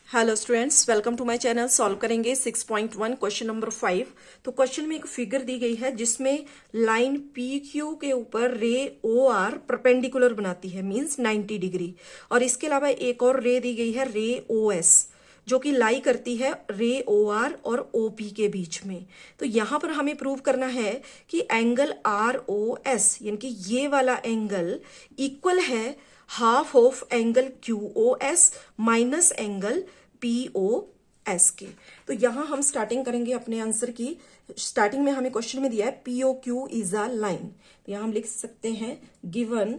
Hello students, welcome to my channel. Solve करेंगे 6.1 question number 5। तो question में एक फिगर दी गई है जिसमें लाइन पी क्यू के ऊपर रे ओ आर परपेंडिकुलर बनाती है, मींस 90 डिग्री। और इसके अलावा एक और रे दी गई है रे ओ एस, जो कि लाई करती है रे ओ आर और ओ पी के बीच में। तो यहां पर हमें प्रूव करना है कि एंगल आर ओ एस यानी कि ये वाला एंगल इक्वल है half of angle Q O S minus angle P O S के। तो यहां हम स्टार्टिंग करेंगे अपने आंसर की। स्टार्टिंग में हमें क्वेश्चन में दिया है P O Q is a line. तो यहां हम लिख सकते हैं given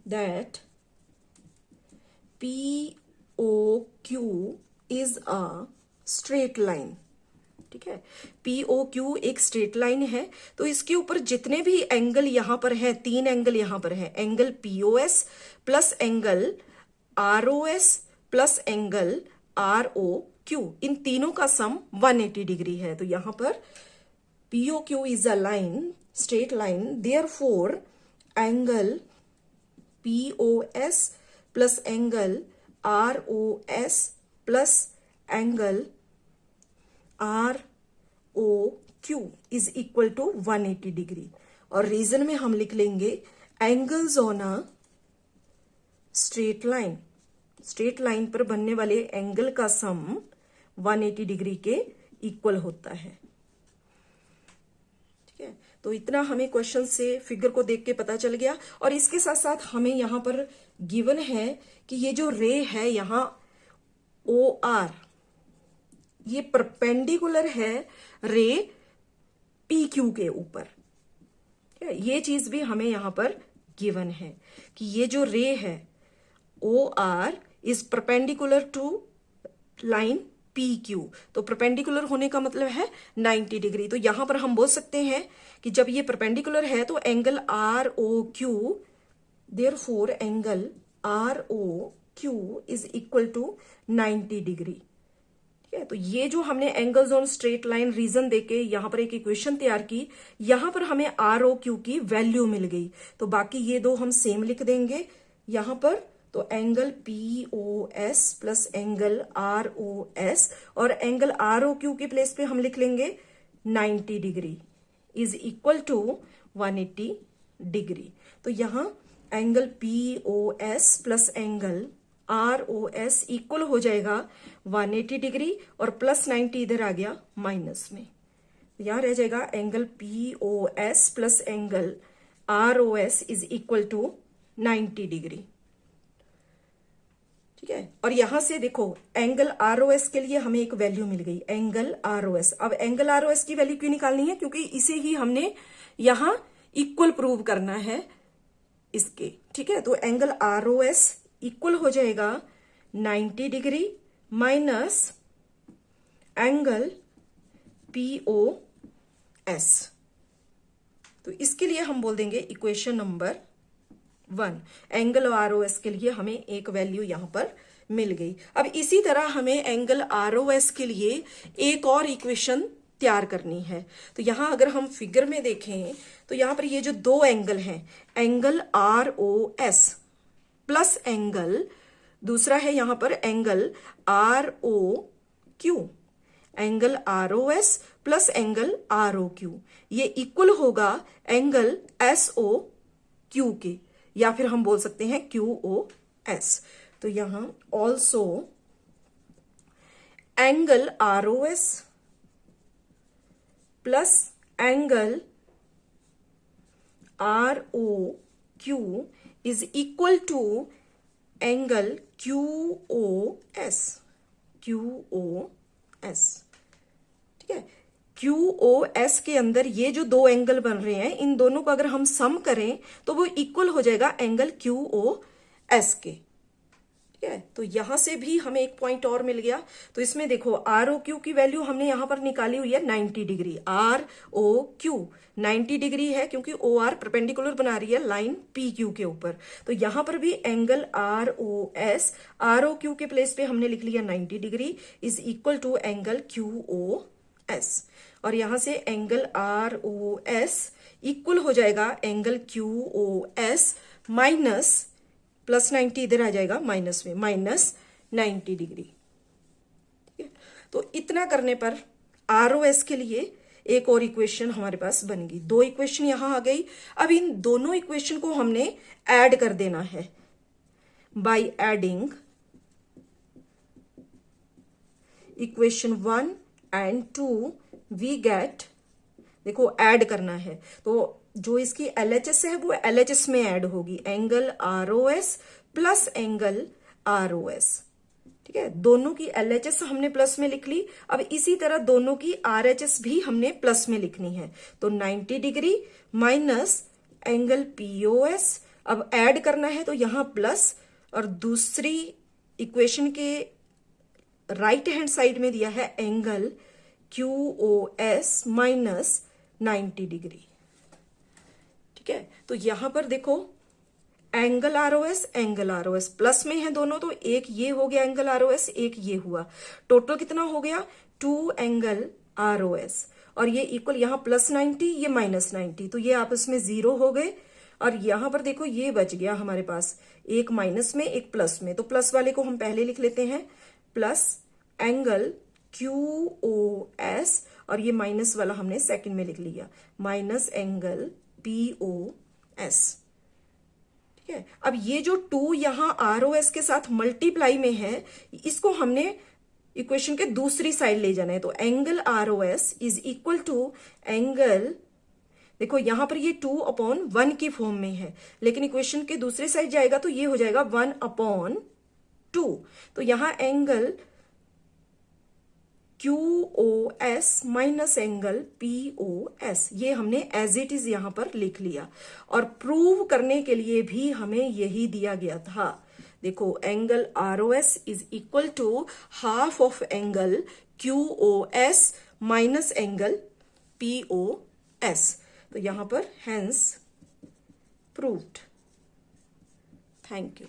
that P O Q is a straight line. ठीक है, पी ओ क्यू एक स्ट्रेट लाइन है। तो इसके ऊपर जितने भी एंगल यहां पर है, तीन एंगल यहां पर है, angle P O S plus angle R O S plus angle R O Q, इन तीनों का सम 180 डिग्री है। तो यहां पर P O Q is a line, straight line, therefore angle P O S plus angle R O S plus angle R O Q is equal to 180 degree. और reason में हम लिख लेंगे angles on a straight line. Straight line पर बनने वाले angle का sum 180 degree के इक्वल होता है। ठीक है, तो इतना हमें क्वेश्चन से फिगर को देख के पता चल गया। और इसके साथ साथ हमें यहां पर गिवन है कि ये जो रे है यहां ओ आर, ये परपेंडिकुलर है रे पी क्यू के ऊपर। ये चीज भी हमें यहां पर गिवन है कि ये जो रे है O R is perpendicular to line P Q. तो परपेंडिकुलर होने का मतलब है 90 डिग्री। तो यहां पर हम बोल सकते हैं कि जब ये परपेंडिकुलर है तो angle R O Q, therefore angle R O Q is equal to 90 degree. ठीक है, तो ये जो हमने angles on straight line reason देके यहां पर एक इक्वेशन तैयार की, यहां पर हमें आर ओ क्यू की वैल्यू मिल गई। तो बाकी ये दो हम सेम लिख देंगे यहां पर। तो angle P O S plus angle R O S, और एंगल आर ओ क्यू के प्लेस पे हम लिख लेंगे 90 degree is equal to 180 degree. तो यहां angle P O S plus angle R O S equal हो जाएगा 180 डिग्री, और प्लस 90 इधर आ गया माइनस में। यहां रह जाएगा angle P O S plus angle R O S is equal to 90 degree. ठीक है, और यहां से देखो एंगल आर ओ एस के लिए हमें एक वैल्यू मिल गई, एंगल आर ओ एस। अब एंगल आर ओ एस की वैल्यू क्यों निकालनी है? क्योंकि इसे ही हमने यहां इक्वल प्रूव करना है इसके। ठीक है, तो angle R O S equal हो जाएगा 90 degree minus angle P O S. तो इसके लिए हम बोल देंगे equation number 1। Angle R O S के लिए हमें एक वैल्यू यहां पर मिल गई। अब इसी तरह हमें एंगल आर ओ एस के लिए एक और इक्वेशन तैयार करनी है। तो यहां अगर हम फिगर में देखें तो यहां पर ये जो दो एंगल हैं, angle R O S plus angle, दूसरा है यहां पर angle R O Q, angle R O S plus angle R O Q, ये इक्वल होगा एंगल एस ओ क्यू के, या फिर हम बोल सकते हैं क्यू ओ एस। तो यहां also angle R O S plus angle R O Q is equal to angle Q O S, Q O S. ठीक है, क्यू ओ एस के अंदर ये जो दो एंगल बन रहे हैं, इन दोनों को अगर हम सम करें तो वो इक्वल हो जाएगा एंगल क्यू ओ एस के। ठीक है, तो यहां से भी हमें एक पॉइंट और मिल गया। तो इसमें देखो आर ओ क्यू की वैल्यू हमने यहां पर निकाली हुई है 90 degree. R O Q 90 degree है क्योंकि ओ आर परपेंडिकुलर बना रही है लाइन पी क्यू के ऊपर। तो यहां पर भी angle R O S, R O Q के प्लेस पे हमने लिख लिया 90 degree is equal to angle Q O S. और यहां से angle R O S equal हो जाएगा angle Q O S minus plus 90 इधर आ जाएगा माइनस में, माइनस 90 डिग्री। ठीक है, तो इतना करने पर ROS के लिए एक और इक्वेशन हमारे पास बन गई। 2 इक्वेशन यहां आ गई। अब इन दोनों इक्वेशन को हमने ऐड कर देना है। By adding equation 1 and 2 we get, देखो ऐड करना है तो जो इसकी LHS है वो LHS में ऐड होगी, angle ROS plus angle ROS। ठीक है, दोनों की LHS हमने प्लस में लिख ली। अब इसी तरह दोनों की RHS भी हमने प्लस में लिखनी है। तो 90 डिग्री माइनस एंगल POS, अब ऐड करना है तो यहां प्लस, और दूसरी इक्वेशन के राइट हैंड साइड में दिया है एंगल QOS माइनस 90 डिग्री। ठीक है, तो यहां पर देखो एंगल ROS प्लस में है दोनों, तो एक ये हो गया एंगल ROS, एक ये हुआ, टोटल कितना हो गया 2 एंगल ROS, और ये इक्वल यहां प्लस 90 ये माइनस 90, तो ये आपस में 0 हो गए। और यहां पर देखो ये बच गया हमारे पास, एक माइनस में एक प्लस में, तो प्लस वाले को हम पहले लिख लेते हैं, प्लस एंगल QOS, और ये माइनस वाला हमने सेकंड में लिख लिया, माइनस एंगल POS। ठीक है, अब ये जो 2 यहां ROS के साथ मल्टीप्लाई में है, इसको हमने इक्वेशन के दूसरी साइड ले जाना है। तो angle ROS is equal to angle, देखो यहां पर ये 2/1 की फॉर्म में है, लेकिन इक्वेशन के दूसरी साइड जाएगा तो ये हो जाएगा 1/2। तो यहां angle QOS minus angle POS, ये हमने एज इट इज यहां पर लिख लिया। और प्रूव करने के लिए भी हमें यही दिया गया था। देखो angle ROS is equal to half of angle QOS minus angle POS। तो यहां पर हेंस प्रूव्ड। Thank you.